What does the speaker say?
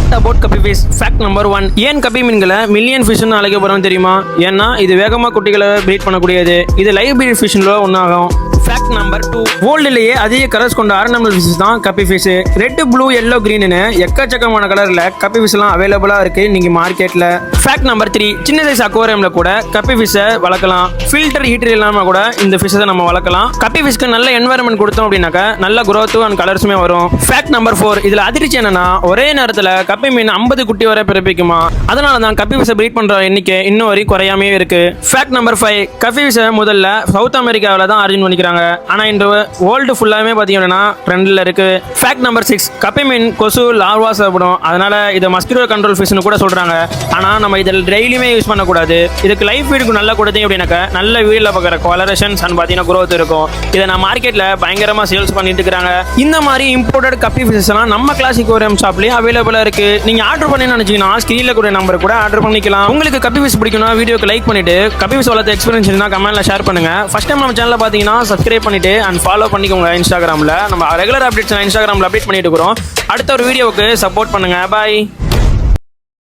Fact about கப்பி fish. Fact number 1. ஏன் கப்பி மீன்களை மில்லியன் ஃபிஷ்னு அழைக்கப்படுறோம் தெரியுமா? ஏன்னா இது வேகமாக குட்டிகளை பிரீட் பண்ணக்கூடியது. இது லைவ் பிரீட் ஃபிஷ்ல ஒன்றாகும். Fact number 2. வேர்ல்டுலேயே அதிக கலர்ஸ் கொண்ட ஆர்னமெண்டல் ஃபிஷ் தான் கப்பி ஃபிஷ். ரெட், ப்ளூ, எல்லோ, கிரீன்னு எக்கச்சக்கமான கலரில் கப்பி ஃபிஷ்லாம் அவைலபிளாக இருக்கு நீங்கள் மார்க்கெட்டில். Fact number 3. சின்ன சைஸ் அக்வாரியமில் கூட கப்பி ஃபிஷ்ஷை வளர்க்கலாம். ஃபில்டர் ஹீட்டர் இல்லாமல் கூட இந்த ஃபிஷ்ஷை நம்ம வளர்க்கலாம். கப்பி ஃபிஷ்க்கு நல்ல என்வாயர்மெண்ட் கொடுத்தோம் அப்படின்னாக்கா நல்ல growth அண்ட் கலர்ஸுமே வரும். Fact number 4. இதில் அதிர்ச்சி என்னன்னா ஒரே நேரத்தில் கப்பி மீன் 50 குட்டி வரை பிறப்பிக்குமா. அதனால தான் கப்பி ஃபிஷ்ஷை பிரீட் பண்ணுற எண்ணிக்கை இன்னும் வரை குறையாமே இருக்கு. Fact number 5. கப்பி ஃபிஷ்ஷை முதல்ல சவுத் அமெரிக்காவில் தான் ஆரிஜின் பண்ணிக்கிறாங்க. ஆனா இந்த வேர்ல்டு ஃபுல்லாவே பாத்தீங்கன்னா ட்ரெண்ட்ல இருக்கு. Fact number 6. கப்பி மீன் கொசு லார்வா சாப்பிடும். அதனால இதை மஸ்கிட்டோ கண்ட்ரோல் ஃபிஷ்னு கூட சொல்றாங்க. ஆனா நம்ம இதில் டெய்லியுமே யூஸ் பண்ணக்கூடாது. இதுக்கு லைஃப் ஃபீடுக்கு நல்லா கொடுத்தீங்க அப்படின்னாக்கா நல்ல வீடியோல பார்க்குற கலரேஷன்ஸ் அண்ட் பாத்தீங்கன்னா growth இருக்கும். இதை நான் மார்க்கெட்ல பயங்கரமா சேல்ஸ் பண்ணிட்டு இருக்காங்க. இந்த மாதிரி இம்போர்ட்டட் கப்பி ஃபிஷஸ் எல்லாம் நம்ம கிளாசிக் அக்வாரியம் ஷாப்லயே அவைலபிளா இருக்கு. நீங்க ஆர்டர் பண்ணி நினைச்சீங்கன்னா ஸ்கிரீன்ல கூட நம்பர் கூட ஆர்டர் பண்ணிக்கலாம். உங்களுக்கு கப்பி ஃபிஷ் பிடிக்கும்னா வீடியோக்கு லைக் பண்ணிட்டு கப்பி ஃபிஷ் வளர்த்த எக்ஸ்பீரியன்ஸ் இருந்தா கமெண்ட்ல ஷேர் பண்ணுங்க. ஃபர்ஸ்ட் டைம் நம்ம சேனல்ல பாத்தீங்கன்னா சப்ஸ்கிரைப் பண்ணிட்டு அண்ட் ஃபாலோ பண்ணிக்கோங்க. இன்ஸ்டாகிராமில் நம்ம ரெகுலர் அப்டேட்ஸ் இன்ஸ்டாகிராமில் அப்டேட் பண்ணிட்டு இருக்கிறோம். அடுத்த ஒரு வீடியோவுக்கு சப்போர்ட் பண்ணுங்க. பாய்.